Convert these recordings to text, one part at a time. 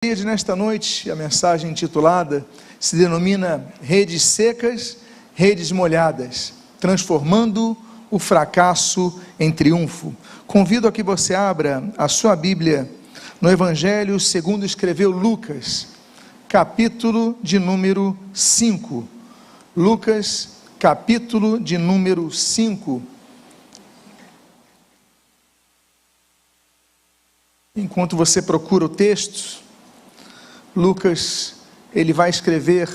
Nesta noite, a mensagem intitulada se denomina Redes Secas, Redes Molhadas, transformando o fracasso em triunfo. Convido a que você abra a sua Bíblia no Evangelho segundo escreveu Lucas, capítulo de número 5. Lucas, capítulo de número 5. Enquanto você procura o texto, Lucas, ele vai escrever,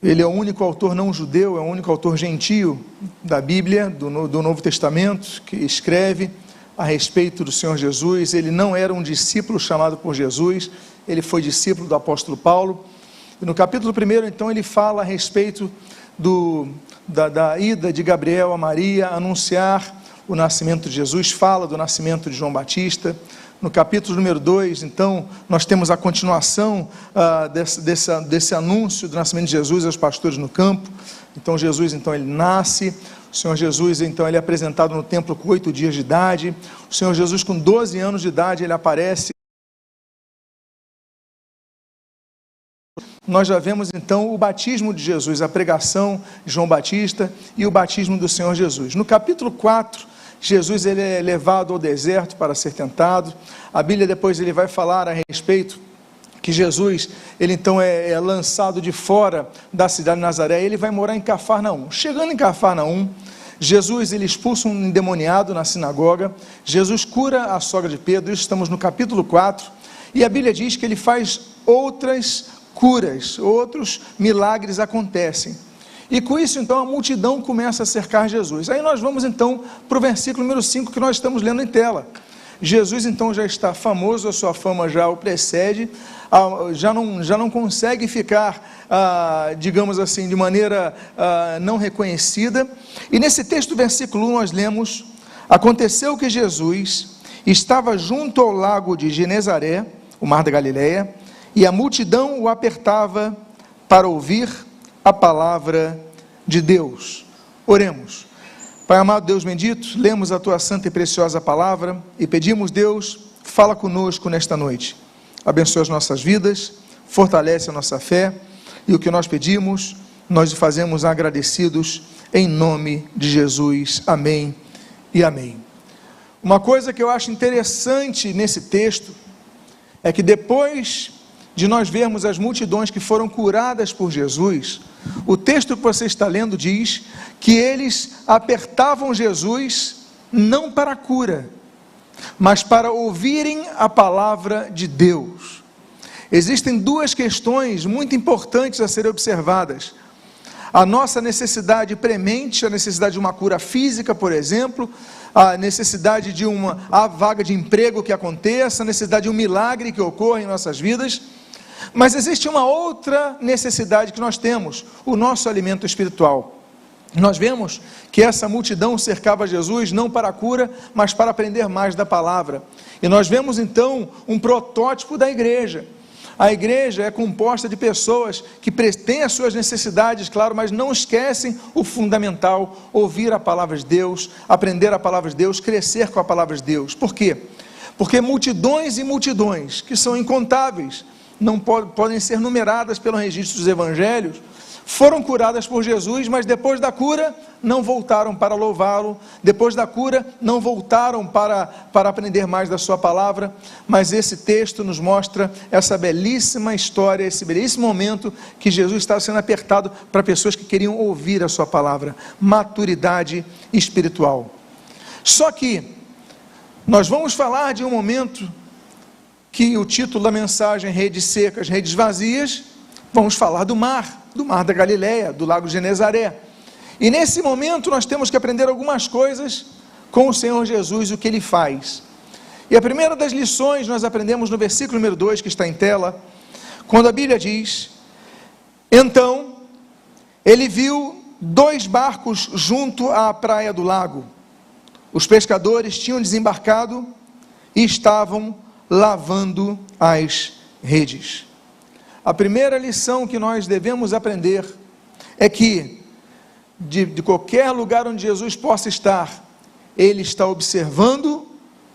ele é o único autor não judeu, é o único autor gentio da Bíblia, do Novo Testamento, que escreve a respeito do Senhor Jesus. Ele não era um discípulo chamado por Jesus, ele foi discípulo do apóstolo Paulo. E no capítulo 1, então, ele fala a respeito da ida de Gabriel a Maria, anunciar o nascimento de Jesus, fala do nascimento de João Batista. No capítulo número 2, então, nós temos a continuação desse anúncio do nascimento de Jesus aos pastores no campo. Então, Jesus, então, ele nasce. O Senhor Jesus, então, ele é apresentado no templo com 8 dias de idade. O Senhor Jesus, com 12 anos de idade, ele aparece. Nós já vemos, então, o batismo de Jesus, a pregação de João Batista e o batismo do Senhor Jesus. No capítulo 4, Jesus ele é levado ao deserto para ser tentado. A Bíblia depois ele vai falar a respeito que Jesus, ele então é lançado de fora da cidade de Nazaré, ele vai morar em Cafarnaum. Chegando em Cafarnaum, Jesus ele expulsa um endemoniado na sinagoga, Jesus cura a sogra de Pedro, isso estamos no capítulo 4, e a Bíblia diz que ele faz outras curas, outros milagres acontecem. E com isso, então, a multidão começa a cercar Jesus. Aí nós vamos, então, para o versículo número 5, que nós estamos lendo em tela. Jesus, então, já está famoso, a sua fama já o precede, já não consegue ficar, digamos assim, de maneira não reconhecida. E nesse texto, versículo 1, nós lemos: aconteceu que Jesus estava junto ao lago de Genezaré, o mar da Galileia, e a multidão o apertava para ouvir a palavra de Deus. Oremos. Pai amado, Deus bendito, lemos a tua santa e preciosa palavra e pedimos, Deus, fala conosco nesta noite. Abençoa as nossas vidas, fortalece a nossa fé, e o que nós pedimos, nós fazemos agradecidos em nome de Jesus. Amém e amém. Uma coisa que eu acho interessante nesse texto é que depois de nós vermos as multidões que foram curadas por Jesus, o texto que você está lendo diz que eles apertavam Jesus não para a cura, mas para ouvirem a palavra de Deus. Existem duas questões muito importantes a serem observadas: a nossa necessidade premente, a necessidade de uma cura física, por exemplo, a necessidade de a vaga de emprego que aconteça, a necessidade de um milagre que ocorra em nossas vidas. Mas existe uma outra necessidade que nós temos, o nosso alimento espiritual. Nós vemos que essa multidão cercava Jesus não para a cura, mas para aprender mais da palavra. E nós vemos então um protótipo da igreja. A igreja é composta de pessoas que têm as suas necessidades, claro, mas não esquecem o fundamental: ouvir a palavra de Deus, aprender a palavra de Deus, crescer com a palavra de Deus. Por quê? Porque multidões e multidões, que são incontáveis, não podem ser numeradas pelo registro dos evangelhos, foram curadas por Jesus, mas depois da cura não voltaram para louvá-lo, depois da cura não voltaram para aprender mais da sua palavra. Mas esse texto nos mostra essa belíssima história, esse belíssimo momento que Jesus estava sendo apertado para pessoas que queriam ouvir a sua palavra, maturidade espiritual. Só que nós vamos falar de um momento que o título da mensagem, Redes Secas, Redes Vazias, vamos falar do mar da Galileia, do lago de Genezaré. E nesse momento nós temos que aprender algumas coisas com o Senhor Jesus, o que Ele faz. E a primeira das lições nós aprendemos no versículo número 2, que está em tela, quando a Bíblia diz: então, ele viu 2 barcos junto à praia do lago. Os pescadores tinham desembarcado e estavam lavando as redes. A primeira lição que nós devemos aprender é que de qualquer lugar onde Jesus possa estar, Ele está observando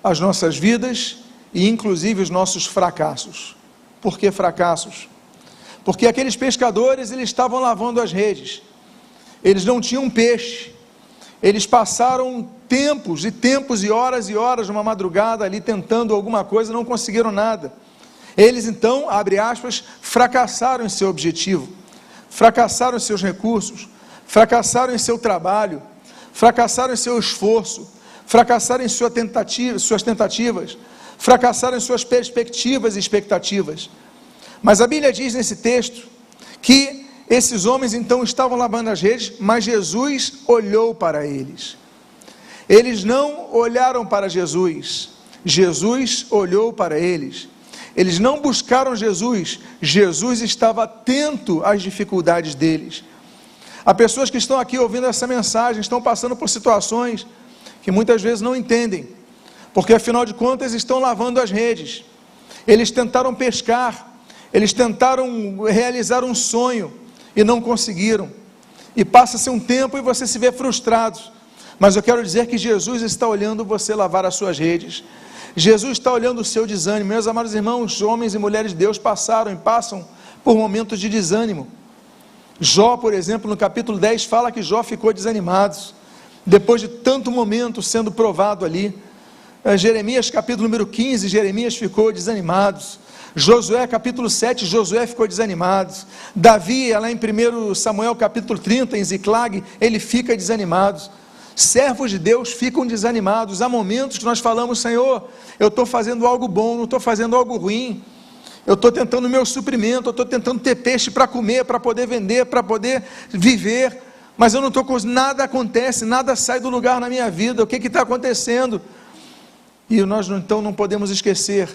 as nossas vidas e inclusive os nossos fracassos. Por que fracassos? Porque aqueles pescadores, eles estavam lavando as redes, eles não tinham peixe, eles passaram tempos e horas numa madrugada ali tentando alguma coisa, não conseguiram nada. Eles então, abre aspas, fracassaram em seu objetivo, fracassaram em seus recursos, fracassaram em seu trabalho, fracassaram em seu esforço, fracassaram em suas tentativas, fracassaram em suas perspectivas e expectativas. Mas a Bíblia diz nesse texto que esses homens então estavam lavando as redes, mas Jesus olhou para eles. Eles não olharam para Jesus, Jesus olhou para eles. Eles não buscaram Jesus, Jesus estava atento às dificuldades deles. Há pessoas que estão aqui ouvindo essa mensagem, estão passando por situações que muitas vezes não entendem, porque afinal de contas estão lavando as redes. Eles tentaram pescar, eles tentaram realizar um sonho e não conseguiram, e passa-se um tempo e você se vê frustrado, mas eu quero dizer que Jesus está olhando você lavar as suas redes, Jesus está olhando o seu desânimo. Meus amados irmãos, homens e mulheres de Deus passaram e passam por momentos de desânimo. Jó, por exemplo, no capítulo 10, fala que Jó ficou desanimado, depois de tanto momento sendo provado ali. Jeremias, capítulo número 15, Jeremias ficou desanimado. Josué, capítulo 7, Josué ficou desanimado. Davi, lá em 1 Samuel, capítulo 30, em Ziclag, ele fica desanimado. Servos de Deus ficam desanimados. Há momentos que nós falamos: Senhor, eu estou fazendo algo bom, não estou fazendo algo ruim. Eu estou tentando o meu suprimento, eu estou tentando ter peixe para comer, para poder vender, para poder viver, mas eu não estou com nada, acontece, nada sai do lugar na minha vida. O que está acontecendo? E nós então não podemos esquecer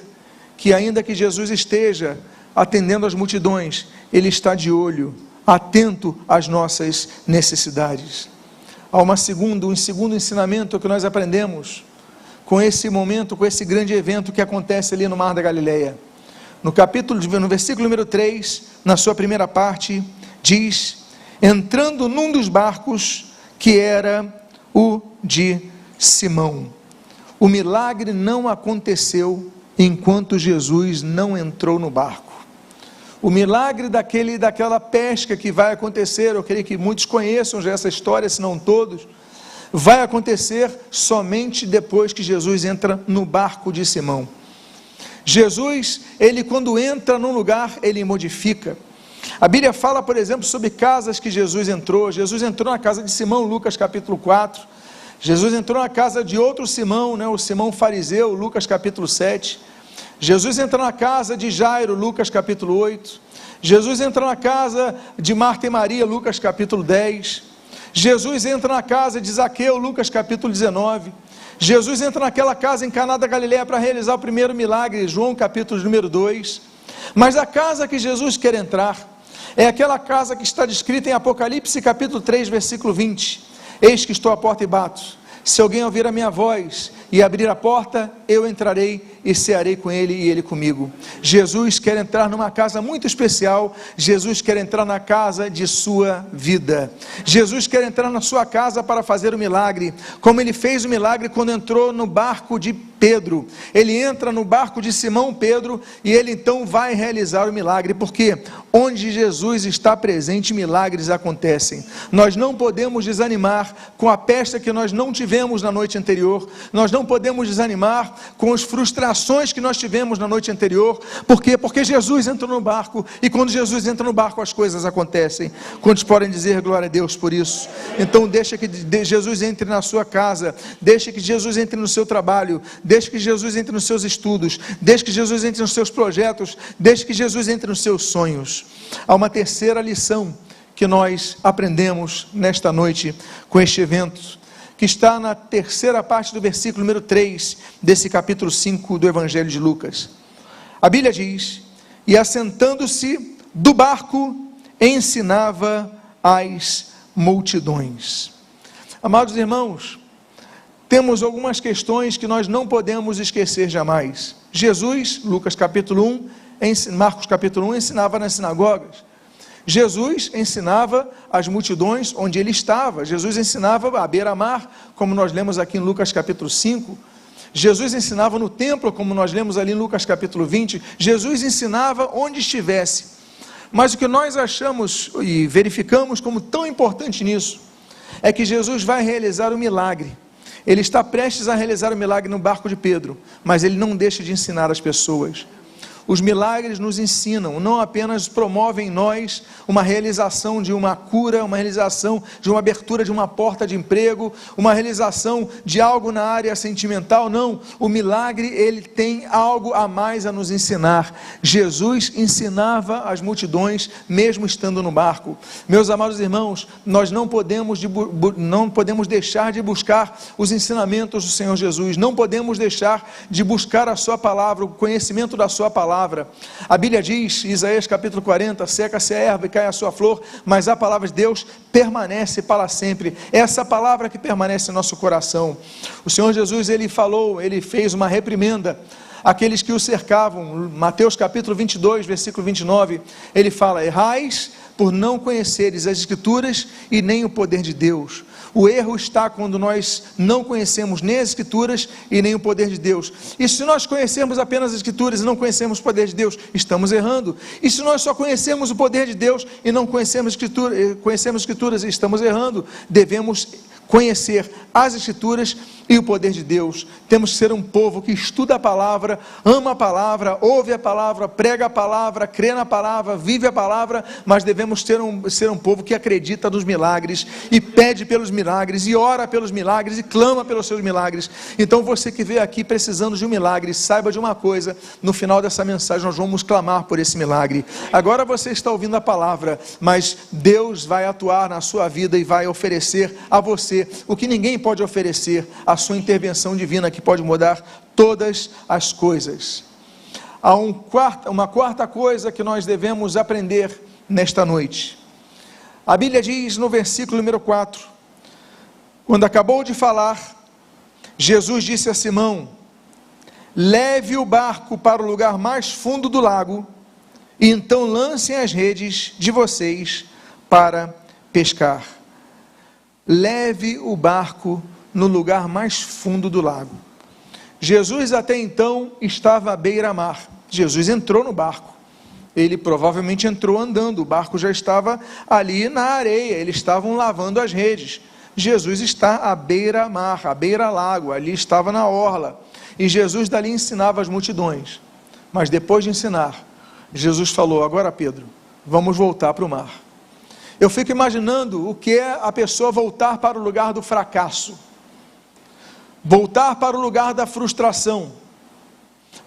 que ainda que Jesus esteja atendendo as multidões, Ele está de olho, atento às nossas necessidades. Há um segundo ensinamento que nós aprendemos com esse momento, com esse grande evento que acontece ali no Mar da Galileia. No versículo número 3, na sua primeira parte, diz: entrando num dos barcos, que era o de Simão. O milagre não aconteceu enquanto Jesus não entrou no barco. O milagre daquela pesca que vai acontecer, eu creio que muitos conheçam já essa história, se não todos, vai acontecer somente depois que Jesus entra no barco de Simão. Jesus, ele quando entra num lugar, ele modifica. A Bíblia fala, por exemplo, sobre casas que Jesus entrou. Jesus entrou na casa de Simão, Lucas capítulo 4. Jesus entrou na casa de outro Simão, o Simão fariseu, Lucas capítulo 7. Jesus entra na casa de Jairo, Lucas capítulo 8. Jesus entra na casa de Marta e Maria, Lucas capítulo 10. Jesus entra na casa de Zaqueu, Lucas capítulo 19. Jesus entra naquela casa em Caná da Galileia para realizar o primeiro milagre, João capítulo número 2. Mas a casa que Jesus quer entrar é aquela casa que está descrita em Apocalipse capítulo 3, versículo 20. Eis que estou à porta e bato. Se alguém ouvir a minha voz e abrir a porta, eu entrarei e cearei com ele e ele comigo. Jesus quer entrar numa casa muito especial. Jesus quer entrar na casa de sua vida. Jesus quer entrar na sua casa para fazer o milagre, como ele fez o milagre quando entrou no barco de Pedro. Ele entra no barco de Simão Pedro e ele então vai realizar o milagre, porque onde Jesus está presente, milagres acontecem. Nós não podemos desanimar com a pesca que nós não tivemos na noite anterior. Nós não podemos desanimar com as frustrações que nós tivemos na noite anterior. Por quê? Porque Jesus entrou no barco, e quando Jesus entra no barco, as coisas acontecem. Quantos podem dizer glória a Deus por isso? Então deixa que Jesus entre na sua casa, deixa que Jesus entre no seu trabalho, deixa que Jesus entre nos seus estudos, deixa que Jesus entre nos seus projetos, deixa que Jesus entre nos seus sonhos. Há uma terceira lição que nós aprendemos nesta noite com este evento, que está na terceira parte do versículo número 3, desse capítulo 5 do Evangelho de Lucas. A Bíblia diz: e assentando-se do barco, ensinava as multidões. Amados irmãos, temos algumas questões que nós não podemos esquecer jamais. Jesus, Lucas capítulo 1, Marcos capítulo 1, ensinava nas sinagogas. Jesus ensinava as multidões onde ele estava. Jesus ensinava à beira-mar, como nós lemos aqui em Lucas capítulo 5. Jesus ensinava no templo, como nós lemos ali em Lucas capítulo 20, Jesus ensinava onde estivesse. Mas o que nós achamos e verificamos como tão importante nisso, é que Jesus vai realizar um milagre. Ele está prestes a realizar o milagre no barco de Pedro, mas ele não deixa de ensinar as pessoas. Os milagres nos ensinam, não apenas promovem em nós uma realização de uma cura, uma realização de uma abertura de uma porta de emprego, uma realização de algo na área sentimental, não. O milagre, ele tem algo a mais a nos ensinar. Jesus ensinava as multidões, mesmo estando no barco. Meus amados irmãos, nós não podemos deixar de buscar os ensinamentos do Senhor Jesus, não podemos deixar de buscar a sua palavra, o conhecimento da sua palavra. A Bíblia diz, Isaías capítulo 40, seca-se a erva e cai a sua flor, mas a palavra de Deus permanece para sempre. É essa palavra que permanece em nosso coração. O Senhor Jesus, ele falou, ele fez uma reprimenda àqueles que o cercavam. Mateus capítulo 22, versículo 29, ele fala: errais por não conheceres as Escrituras e nem o poder de Deus. O erro está quando nós não conhecemos nem as Escrituras e nem o poder de Deus. E se nós conhecermos apenas as Escrituras e não conhecemos o poder de Deus, estamos errando. E se nós só conhecemos o poder de Deus e não conhecemos Escrituras e estamos errando, devemos conhecer as Escrituras e o poder de Deus. Temos que ser um povo que estuda a palavra, ama a palavra, ouve a palavra, prega a palavra, crê na palavra, vive a palavra, mas devemos ser um povo que acredita nos milagres e pede pelos milagres e ora pelos milagres e clama pelos seus milagres. Então você que veio aqui precisando de um milagre, saiba de uma coisa: no final dessa mensagem nós vamos clamar por esse milagre. Agora você está ouvindo a palavra, mas Deus vai atuar na sua vida e vai oferecer a você o que ninguém pode oferecer: a sua intervenção divina, que pode mudar todas as coisas. Há uma quarta coisa que nós devemos aprender nesta noite. A Bíblia diz no versículo número 4, quando acabou de falar, Jesus disse a Simão: leve o barco para o lugar mais fundo do lago, e então lancem as redes de vocês para pescar. Leve o barco no lugar mais fundo do lago. Jesus até então estava à beira-mar. Jesus entrou no barco. Ele provavelmente entrou andando. O barco já estava ali na areia. Eles estavam lavando as redes. Jesus está à beira-mar, à beira-lago. Ali estava na orla. E Jesus dali ensinava as multidões. Mas depois de ensinar, Jesus falou: agora, Pedro, vamos voltar para o mar. Eu fico imaginando o que é a pessoa voltar para o lugar do fracasso, voltar para o lugar da frustração,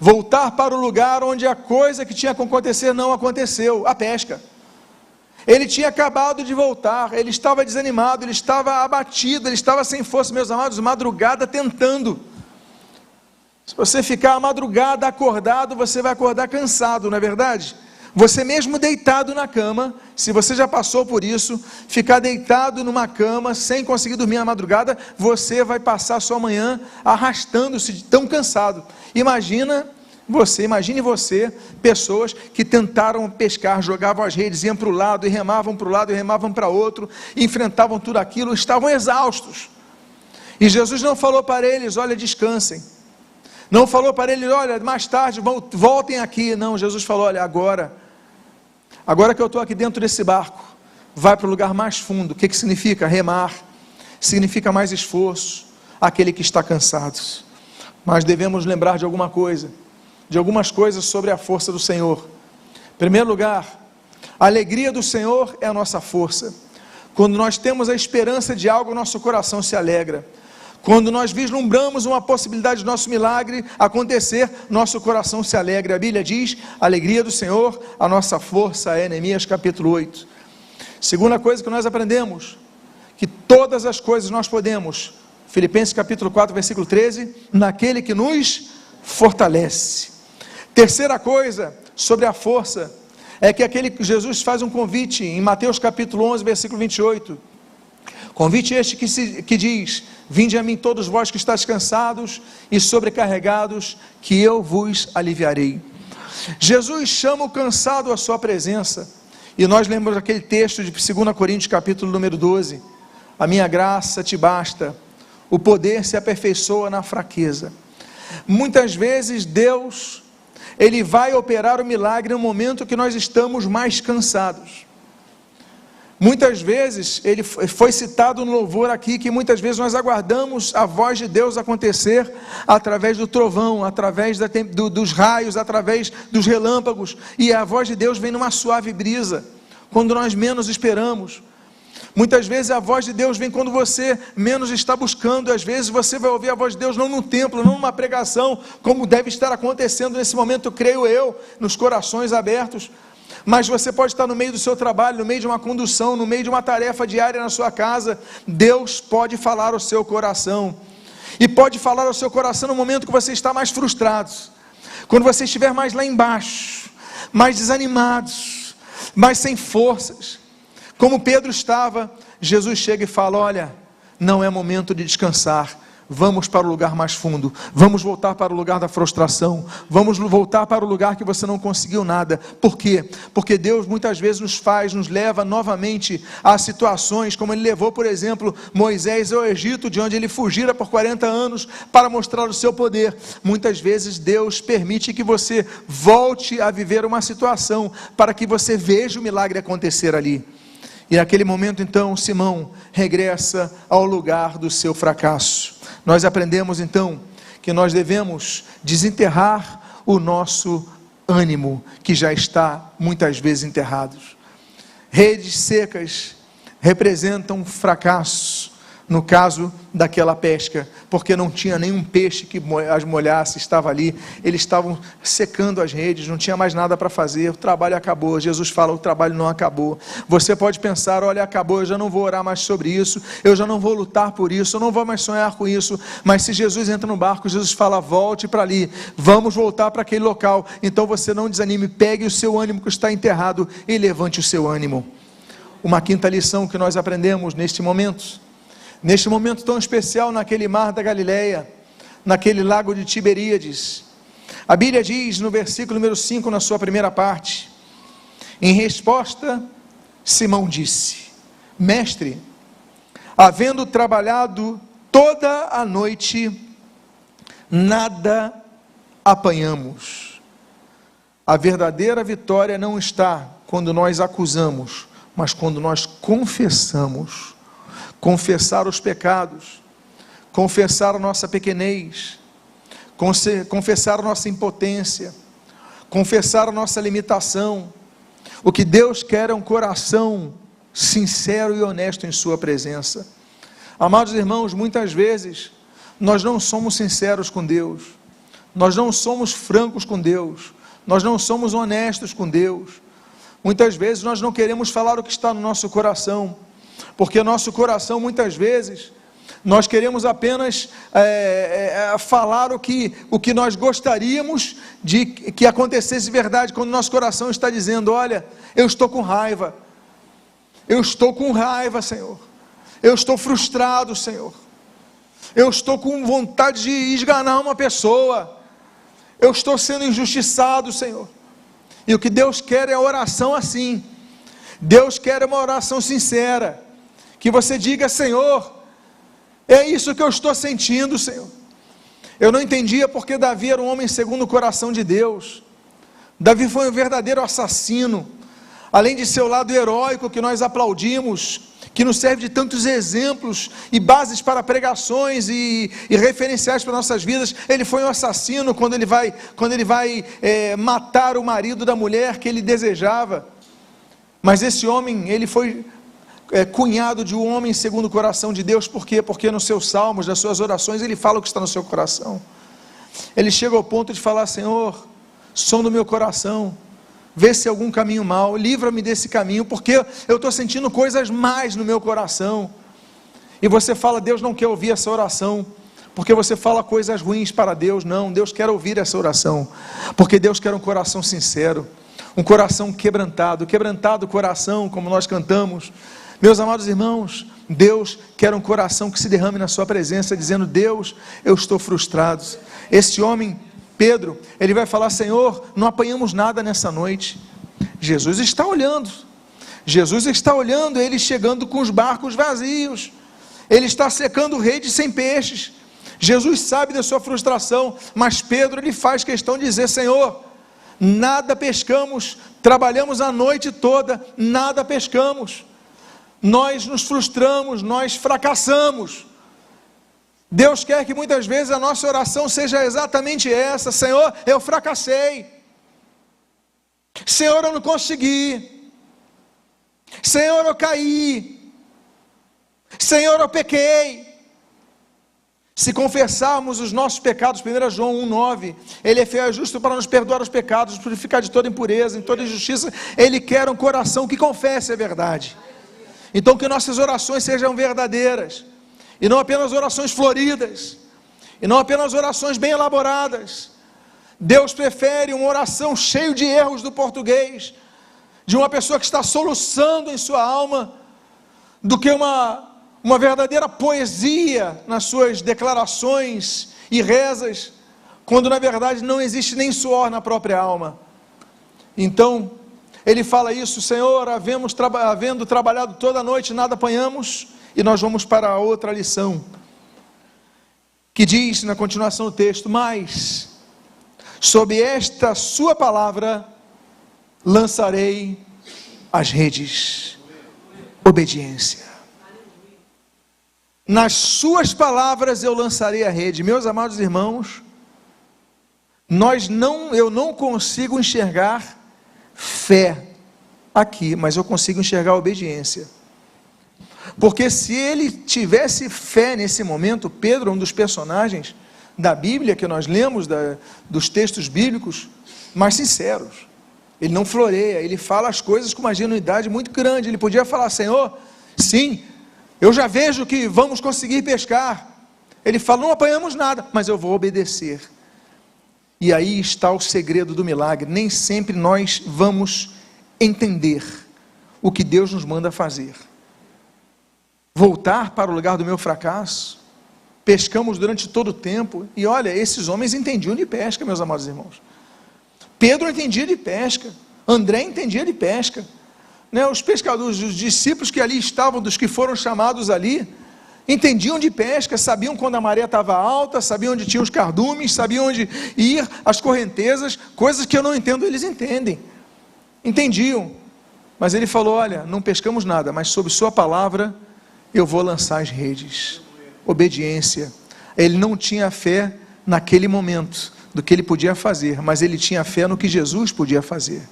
voltar para o lugar onde a coisa que tinha que acontecer não aconteceu, a pesca. Ele tinha acabado de voltar, ele estava desanimado, ele estava abatido, ele estava sem força. Meus amados, madrugada tentando. Se você ficar a madrugada acordado, você vai acordar cansado, não é verdade? Você mesmo deitado na cama, se você já passou por isso, ficar deitado numa cama, sem conseguir dormir na madrugada, você vai passar a sua manhã arrastando-se de tão cansado. Imagine você, pessoas que tentaram pescar, jogavam as redes, iam para o lado, e remavam para outro, enfrentavam tudo aquilo, estavam exaustos. E Jesus não falou para eles: olha, descansem. Não falou para eles: olha, mais tarde, voltem aqui. Não, Jesus falou: olha, agora que eu estou aqui dentro desse barco, vai para o lugar mais fundo. O que significa? Remar. Significa mais esforço, aquele que está cansado. Mas devemos lembrar de algumas coisas sobre a força do Senhor. Em primeiro lugar, a alegria do Senhor é a nossa força. Quando nós temos a esperança de algo, nosso coração se alegra. Quando nós vislumbramos uma possibilidade de nosso milagre acontecer, nosso coração se alegra. A Bíblia diz: a alegria do Senhor, a nossa força é. Neemias capítulo 8. Segunda coisa que nós aprendemos, que todas as coisas nós podemos, Filipenses capítulo 4, versículo 13, naquele que nos fortalece. Terceira coisa sobre a força, é que Jesus faz um convite, em Mateus capítulo 11, versículo 28, convite este que diz: vinde a mim todos vós que estáis cansados e sobrecarregados, que eu vos aliviarei. Jesus chama o cansado à sua presença, e nós lembramos aquele texto de 2 Coríntios capítulo número 12, a minha graça te basta, o poder se aperfeiçoa na fraqueza. Muitas vezes Deus, Ele vai operar o milagre no momento que nós estamos mais cansados. Muitas vezes, ele foi citado no louvor aqui, que muitas vezes nós aguardamos a voz de Deus acontecer através do trovão, através dos raios, através dos relâmpagos, e a voz de Deus vem numa suave brisa, quando nós menos esperamos. Muitas vezes a voz de Deus vem quando você menos está buscando. Às vezes você vai ouvir a voz de Deus não no templo, não numa pregação, como deve estar acontecendo nesse momento, creio eu, nos corações abertos. Mas você pode estar no meio do seu trabalho, no meio de uma condução, no meio de uma tarefa diária na sua casa. Deus pode falar ao seu coração, e pode falar ao seu coração no momento que você está mais frustrado, quando você estiver mais lá embaixo, mais desanimado, mais sem forças, como Pedro estava. Jesus chega e fala: olha, não é momento de descansar, vamos para o lugar mais fundo, vamos voltar para o lugar da frustração, vamos voltar para o lugar que você não conseguiu nada. Por quê? Porque Deus muitas vezes nos leva novamente a situações, como Ele levou, por exemplo, Moisés ao Egito, de onde ele fugira por 40 anos, para mostrar o seu poder. Muitas vezes Deus permite que você volte a viver uma situação, para que você veja o milagre acontecer ali. E naquele momento então, Simão regressa ao lugar do seu fracasso. Nós aprendemos então que nós devemos desenterrar o nosso ânimo, que já está muitas vezes enterrado. Redes secas representam fracasso, no caso daquela pesca, porque não tinha nenhum peixe que as molhasse, estava ali, eles estavam secando as redes, não tinha mais nada para fazer, o trabalho acabou. Jesus fala: o trabalho não acabou. Você pode pensar: olha, acabou, eu já não vou orar mais sobre isso, eu já não vou lutar por isso, eu não vou mais sonhar com isso. Mas se Jesus entra no barco, Jesus fala: volte para ali, vamos voltar para aquele local. Então você não desanime, pegue o seu ânimo que está enterrado e levante o seu ânimo. Uma quinta lição que nós aprendemos neste momento tão especial, naquele mar da Galileia, naquele lago de Tiberíades. A Bíblia diz no versículo número 5, na sua primeira parte: em resposta, Simão disse: mestre, havendo trabalhado toda a noite, nada apanhamos. A verdadeira vitória não está quando nós acusamos, mas quando nós confessamos. Confessar os pecados, confessar a nossa pequenez, confessar a nossa impotência, confessar a nossa limitação. O que Deus quer é um coração sincero e honesto em sua presença. Amados irmãos, muitas vezes nós não somos sinceros com Deus, nós não somos francos com Deus, nós não somos honestos com Deus. Muitas vezes nós não queremos falar o que está no nosso coração, porque nosso coração, muitas vezes, nós queremos apenas falar o que nós gostaríamos de que acontecesse verdade, quando nosso coração está dizendo: olha, eu estou com raiva, Senhor, eu estou frustrado, Senhor, eu estou com vontade de esganar uma pessoa, eu estou sendo injustiçado, Senhor. E o que Deus quer é a oração assim. Deus quer uma oração sincera, que você diga: Senhor, é isso que eu estou sentindo, Senhor. Eu não entendia porque Davi era um homem segundo o coração de Deus. Davi foi um verdadeiro assassino, além de seu lado heróico, que nós aplaudimos, que nos serve de tantos exemplos e bases para pregações e referenciais para nossas vidas. Ele foi um assassino quando ele vai matar o marido da mulher que ele desejava. Mas esse homem, ele foi cunhado de um homem segundo o coração de Deus. Por quê? Porque nos seus salmos, nas suas orações, ele fala o que está no seu coração. Ele chega ao ponto de falar: Senhor, som do meu coração, vê se algum caminho mau, livra-me desse caminho, porque eu estou sentindo coisas más no meu coração. E você fala: Deus não quer ouvir essa oração, porque você fala coisas ruins para Deus. Não, Deus quer ouvir essa oração, porque Deus quer um coração sincero, um coração quebrantado coração, como nós cantamos. Meus amados irmãos, Deus quer um coração que se derrame na sua presença, dizendo: Deus, eu estou frustrado. Esse homem, Pedro, ele vai falar: Senhor, não apanhamos nada nessa noite. Jesus está olhando, ele chegando com os barcos vazios, ele está secando redes sem peixes, Jesus sabe da sua frustração, mas Pedro, ele faz questão de dizer: Senhor, nada pescamos, trabalhamos a noite toda, nada pescamos, nós nos frustramos, nós fracassamos. Deus quer que muitas vezes a nossa oração seja exatamente essa: Senhor, eu fracassei, Senhor, eu não consegui, Senhor, eu caí, Senhor, eu pequei. Se confessarmos os nossos pecados, 1 João 1,9, Ele é fiel e justo para nos perdoar os pecados, nos purificar de toda impureza, em toda injustiça. Ele quer um coração que confesse a verdade. Então que nossas orações sejam verdadeiras, e não apenas orações floridas, e não apenas orações bem elaboradas. Deus prefere uma oração cheia de erros do português, de uma pessoa que está soluçando em sua alma, do que uma verdadeira poesia nas suas declarações e rezas, quando na verdade não existe nem suor na própria alma. Então, ele fala isso: Senhor, havendo trabalhado toda a noite, nada apanhamos. E nós vamos para a outra lição, que diz na continuação do texto: mas, sob esta sua palavra, lançarei as redes. Obediência. Nas suas palavras eu lançarei a rede. Meus amados irmãos, eu não consigo enxergar fé aqui, mas eu consigo enxergar obediência. Porque se ele tivesse fé nesse momento, Pedro, um dos personagens da Bíblia que nós lemos, dos textos bíblicos mais sinceros, ele não floreia, ele fala as coisas com uma genuidade muito grande. Ele podia falar: Senhor, sim, eu já vejo que vamos conseguir pescar. Ele fala: não apanhamos nada, mas eu vou obedecer. E aí está o segredo do milagre. Nem sempre nós vamos entender o que Deus nos manda fazer. Voltar para o lugar do meu fracasso. Pescamos durante todo o tempo, e olha, esses homens entendiam de pesca, meus amados irmãos. Pedro entendia de pesca, André entendia de pesca, né? Os pescadores, os discípulos que ali estavam, dos que foram chamados ali, entendiam de pesca, sabiam quando a maré estava alta, sabiam onde tinham os cardumes, sabiam onde ir as correntezas, coisas que eu não entendo, eles entendiam, mas ele falou: olha, não pescamos nada, mas sob sua palavra eu vou lançar as redes. Obediência. Ele não tinha fé naquele momento do que ele podia fazer, mas ele tinha fé no que Jesus podia fazer.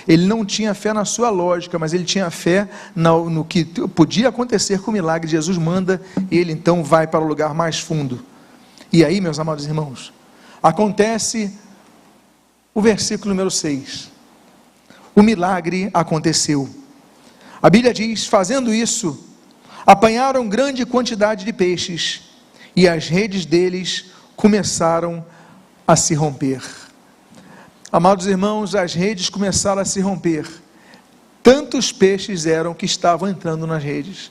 Ele não tinha fé na sua lógica, mas ele tinha fé no que podia acontecer com o milagre. Jesus manda, e ele então vai para o lugar mais fundo. E aí, meus amados irmãos, acontece o versículo número 6. O milagre aconteceu. A Bíblia diz: fazendo isso, apanharam grande quantidade de peixes, e as redes deles começaram a se romper. Amados irmãos, as redes começaram a se romper. Tantos peixes eram que estavam entrando nas redes.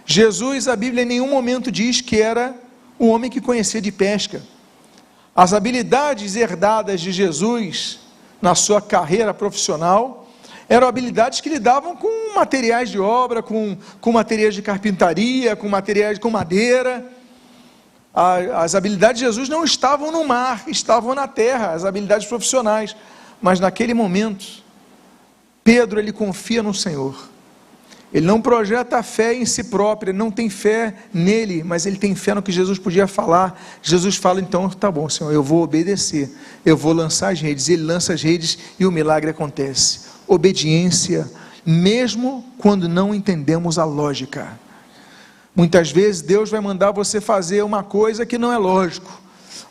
Jesus, a Bíblia em nenhum momento diz que era um homem que conhecia de pesca. As habilidades herdadas de Jesus na sua carreira profissional eram habilidades que lidavam com materiais de obra, com materiais de carpintaria, com madeira. As habilidades de Jesus não estavam no mar, estavam na terra, as habilidades profissionais. Mas naquele momento, Pedro, ele confia no Senhor. Ele não projeta a fé em si próprio, ele não tem fé nele, mas ele tem fé no que Jesus podia falar. Jesus fala: então, tá bom, Senhor, eu vou obedecer, eu vou lançar as redes. Ele lança as redes e o milagre acontece. Obediência, mesmo quando não entendemos a lógica. Muitas vezes Deus vai mandar você fazer uma coisa que não é lógico.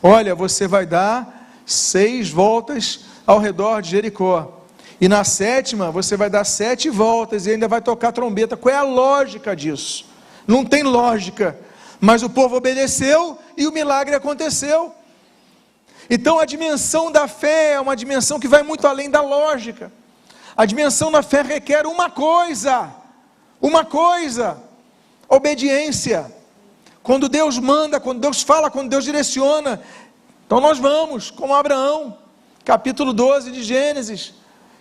Olha, você vai dar 6 voltas ao redor de Jericó, e na 7ª você vai dar 7 voltas e ainda vai tocar trombeta. Qual é a lógica disso? Não tem lógica, mas o povo obedeceu e o milagre aconteceu. Então a dimensão da fé é uma dimensão que vai muito além da lógica. A dimensão da fé requer uma coisa, obediência. Quando Deus manda, quando Deus fala, quando Deus direciona, então nós vamos, como Abraão, capítulo 12 de Gênesis,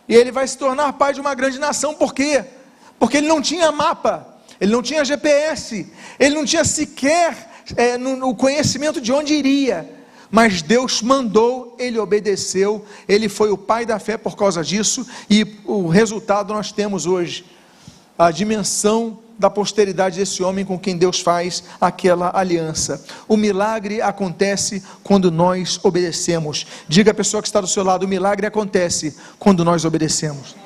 e ele vai se tornar pai de uma grande nação. Por quê? Porque ele não tinha mapa, ele não tinha GPS, ele não tinha sequer no conhecimento de onde iria, mas Deus mandou, ele obedeceu, ele foi o pai da fé por causa disso, e o resultado nós temos hoje, a dimensão da posteridade desse homem com quem Deus faz aquela aliança. O milagre acontece quando nós obedecemos. Diga à pessoa que está do seu lado: o milagre acontece quando nós obedecemos.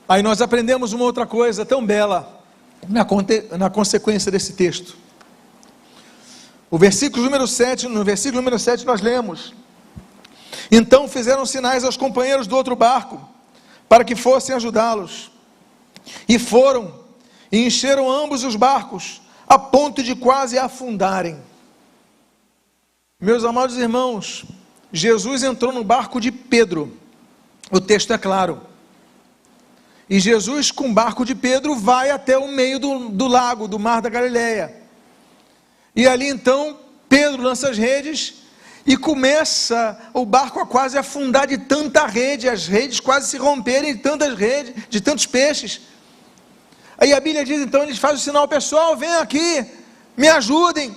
Aí nós aprendemos uma outra coisa tão bela na consequência desse texto. No versículo número 7 nós lemos: então fizeram sinais aos companheiros do outro barco, para que fossem ajudá-los, e foram, e encheram ambos os barcos, a ponto de quase afundarem. Meus amados irmãos, Jesus entrou no barco de Pedro, o texto é claro, e Jesus com o barco de Pedro vai até o meio do lago, do mar da Galileia, e ali então Pedro lança as redes, e começa o barco a quase afundar de tanta rede, as redes quase se romperem de tantas redes, de tantos peixes. Aí a Bíblia diz, então eles fazem o sinal: pessoal, vem aqui, me ajudem,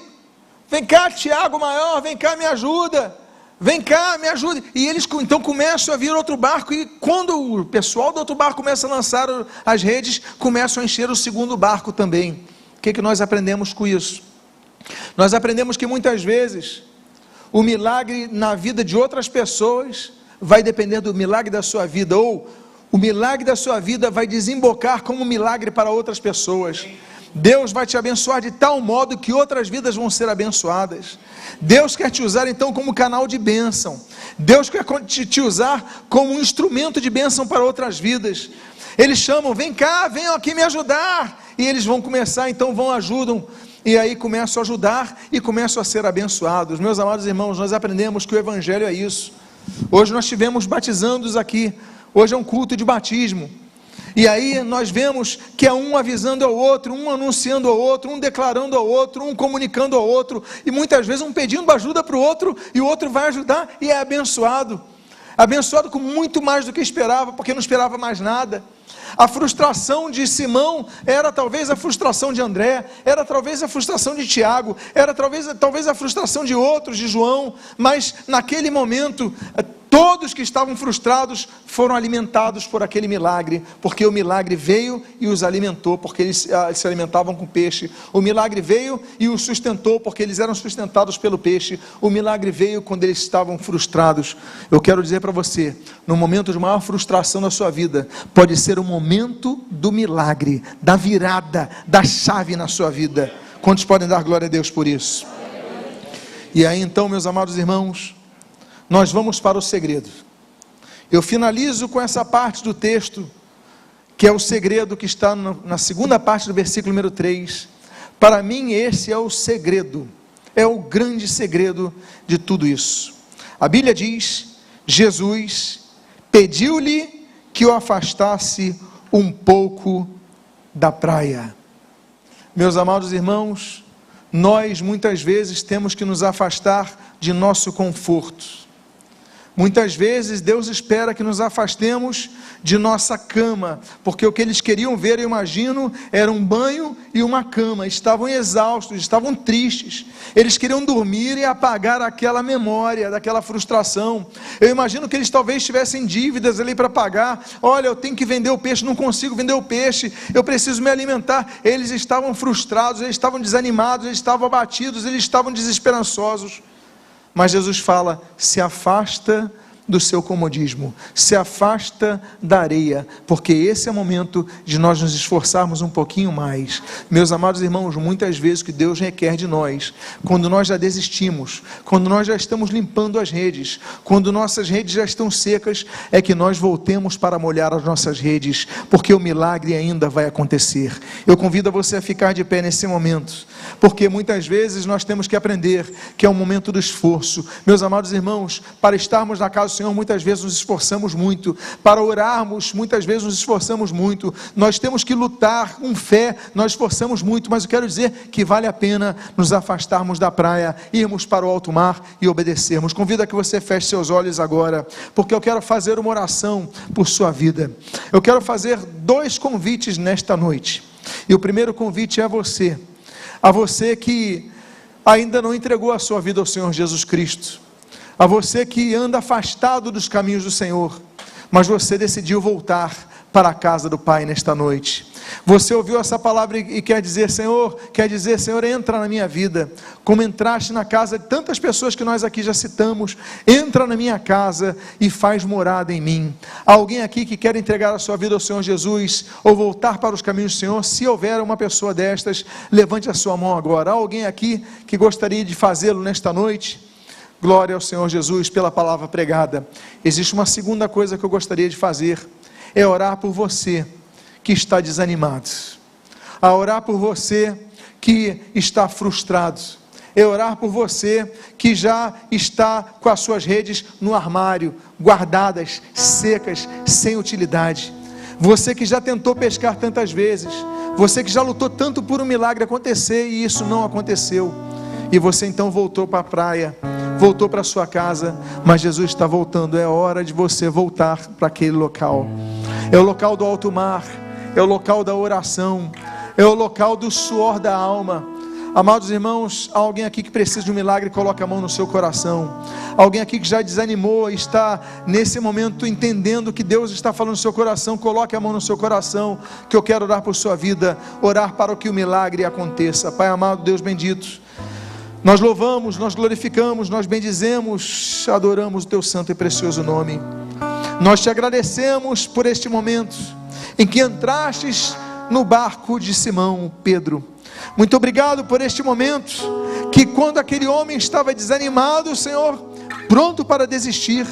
vem cá Tiago maior, vem cá, me ajuda, vem cá, me ajude. E eles então começam a vir outro barco, e quando o pessoal do outro barco começa a lançar as redes, começam a encher o segundo barco também. O que nós aprendemos com isso? Nós aprendemos que muitas vezes o milagre na vida de outras pessoas vai depender do milagre da sua vida, ou o milagre da sua vida vai desembocar como milagre para outras pessoas. Deus vai te abençoar de tal modo que outras vidas vão ser abençoadas. Deus quer te usar então como canal de bênção. Deus quer te usar como um instrumento de bênção para outras vidas. Eles chamam: vem cá, venham aqui me ajudar. E eles vão começar, então ajudam. E aí começam a ajudar e começam a ser abençoados. Meus amados irmãos, nós aprendemos que o Evangelho é isso. Hoje nós tivemos batizandos aqui. Hoje é um culto de batismo. E aí nós vemos que é um avisando ao outro, um anunciando ao outro, um declarando ao outro, um comunicando ao outro, e muitas vezes um pedindo ajuda para o outro, e o outro vai ajudar e é abençoado. Abençoado com muito mais do que esperava, porque não esperava mais nada. A frustração de Simão era talvez a frustração de André, era talvez a frustração de Tiago, era talvez a frustração de outros, de João, mas naquele momento todos que estavam frustrados foram alimentados por aquele milagre, porque o milagre veio e os alimentou, porque eles se alimentavam com peixe. O milagre veio e os sustentou, porque eles eram sustentados pelo peixe. O milagre veio quando eles estavam frustrados. Eu quero dizer para você, no momento de maior frustração da sua vida, pode ser o momento do milagre, da virada, da chave na sua vida. Quantos podem dar glória a Deus por isso? E aí então, meus amados irmãos, nós vamos para o segredo. Eu finalizo com essa parte do texto, que é o segredo que está na segunda parte do versículo número 3. Para mim esse é o segredo, é o grande segredo de tudo isso. A Bíblia diz: Jesus pediu-lhe que o afastasse um pouco da praia. Meus amados irmãos, nós muitas vezes temos que nos afastar de nosso conforto. Muitas vezes Deus espera que nos afastemos de nossa cama, porque o que eles queriam ver, eu imagino, era um banho e uma cama. Estavam exaustos, estavam tristes, eles queriam dormir e apagar aquela memória, daquela frustração. Eu imagino que eles talvez tivessem dívidas ali para pagar. Olha, eu tenho que vender o peixe, não consigo vender o peixe, eu preciso me alimentar. Eles estavam frustrados, eles estavam desanimados, eles estavam abatidos, eles estavam desesperançosos. Mas Jesus fala: se afasta do seu comodismo, se afasta da areia, porque esse é o momento de nós nos esforçarmos um pouquinho mais. Meus amados irmãos, muitas vezes o que Deus requer de nós, quando nós já desistimos, quando nós já estamos limpando as redes, quando nossas redes já estão secas, é que nós voltemos para molhar as nossas redes, porque o milagre ainda vai acontecer. Eu convido você a ficar de pé nesse momento, porque muitas vezes nós temos que aprender que é um momento do esforço. Meus amados irmãos, para estarmos na casa do Senhor, muitas vezes nos esforçamos muito, para orarmos, muitas vezes nos esforçamos muito, nós temos que lutar com fé, nós esforçamos muito, mas eu quero dizer que vale a pena nos afastarmos da praia, irmos para o alto mar e obedecermos. Convido a que você feche seus olhos agora, porque eu quero fazer uma oração por sua vida. Eu quero fazer 2 convites nesta noite, e o primeiro convite é a você que ainda não entregou a sua vida ao Senhor Jesus Cristo, a você que anda afastado dos caminhos do Senhor, mas você decidiu voltar para a casa do Pai nesta noite. Você ouviu essa palavra e quer dizer, Senhor, entra na minha vida, como entraste na casa de tantas pessoas que nós aqui já citamos, entra na minha casa e faz morada em mim. Há alguém aqui que quer entregar a sua vida ao Senhor Jesus, ou voltar para os caminhos do Senhor? Se houver uma pessoa destas, levante a sua mão agora. Há alguém aqui que gostaria de fazê-lo nesta noite? Glória ao Senhor Jesus pela palavra pregada. Existe uma segunda coisa que eu gostaria de fazer, é orar por você que está desanimado, a orar por você que está frustrado, é orar por você que já está com as suas redes no armário, guardadas, secas, sem utilidade, você que já tentou pescar tantas vezes, você que já lutou tanto por um milagre acontecer e isso não aconteceu, e você então voltou para a praia, voltou para a sua casa, mas Jesus está voltando. É hora de você voltar para aquele local, é o local do alto mar, é o local da oração, é o local do suor da alma. Amados irmãos, há alguém aqui que precisa de um milagre? Coloca a mão no seu coração. Alguém aqui que já desanimou e está nesse momento entendendo que Deus está falando no seu coração? Coloque a mão no seu coração, que eu quero orar por sua vida, orar para que o milagre aconteça. Pai amado, Deus bendito, nós louvamos, nós glorificamos, nós bendizemos, adoramos o teu santo e precioso nome. Nós te agradecemos por este momento em que entrastes no barco de Simão Pedro. Muito obrigado por este momento, que quando aquele homem estava desanimado, Senhor, pronto para desistir,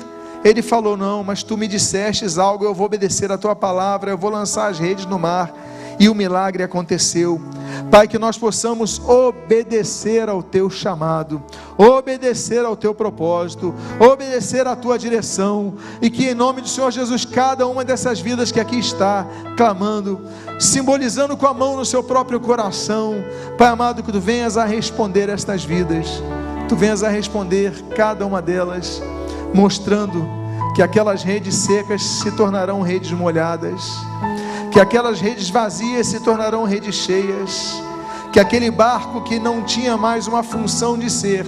ele falou, não, mas tu me dissestes algo, eu vou obedecer a tua palavra, eu vou lançar as redes no mar, e o milagre aconteceu. Pai, que nós possamos obedecer ao teu chamado, obedecer ao teu propósito, obedecer à tua direção, e que em nome do Senhor Jesus, cada uma dessas vidas que aqui está, clamando, simbolizando com a mão no seu próprio coração, Pai amado, que tu venhas a responder estas vidas, tu venhas a responder cada uma delas, mostrando que aquelas redes secas se tornarão redes molhadas, que aquelas redes vazias se tornarão redes cheias, que aquele barco que não tinha mais uma função de ser,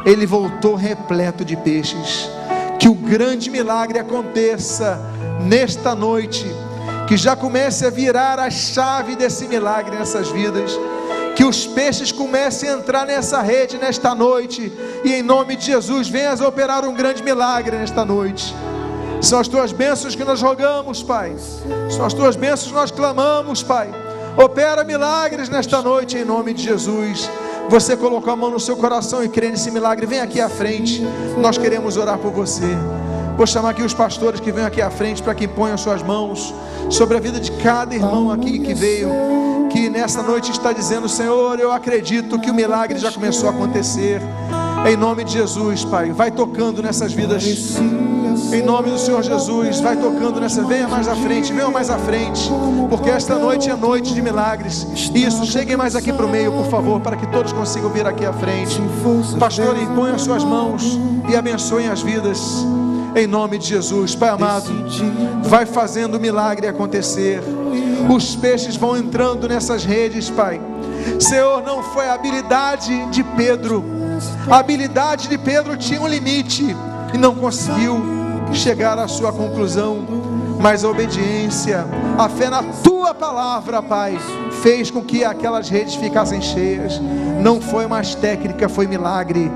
ele voltou repleto de peixes. Que o grande milagre aconteça nesta noite, que já comece a virar a chave desse milagre nessas vidas, que os peixes comecem a entrar nessa rede nesta noite, e em nome de Jesus venhas a operar um grande milagre nesta noite. São as tuas bênçãos que nós rogamos, Pai, são as tuas bênçãos que nós clamamos, Pai. Opera milagres nesta noite em nome de Jesus. Você colocou a mão no seu coração e crê nesse milagre, vem aqui à frente, nós queremos orar por você. Vou chamar aqui os pastores que vêm aqui à frente para que ponham suas mãos sobre a vida de cada irmão aqui que veio, que nessa noite está dizendo, Senhor, eu acredito que o milagre já começou a acontecer. Em nome de Jesus, Pai, vai tocando nessas vidas, em nome do Senhor Jesus, vai tocando nessa, venha mais à frente, porque esta noite é noite de milagres. Isso, cheguem mais aqui para o meio, por favor, para que todos consigam vir aqui à frente. Pastor, põe as suas mãos e abençoem as vidas, em nome de Jesus. Pai amado, vai fazendo o milagre acontecer, os peixes vão entrando nessas redes, Pai. Senhor, não foi a habilidade de Pedro, a habilidade de Pedro tinha um limite e não conseguiu chegar à sua conclusão, mas a obediência, a fé na tua palavra, Pai, fez com que aquelas redes ficassem cheias. Não foi mais técnica, foi milagre.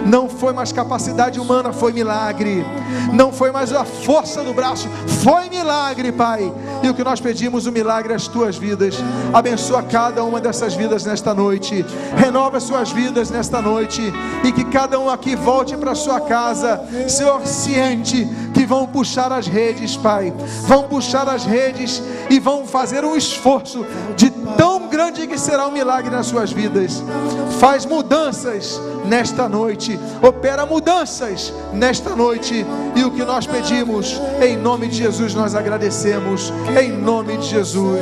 Não foi mais capacidade humana, foi milagre. Não foi mais a força do braço, foi milagre, Pai. E o que nós pedimos, o milagre às tuas vidas. Abençoa cada uma dessas vidas nesta noite, renova as suas vidas nesta noite, e que cada um aqui volte para sua casa, Senhor, ciente que vão puxar as redes, Pai, vão puxar as redes e vão fazer um esforço de tão grande grande que será um milagre nas suas vidas. Faz mudanças nesta noite, opera mudanças nesta noite, e o que nós pedimos, em nome de Jesus, nós agradecemos, em nome de Jesus.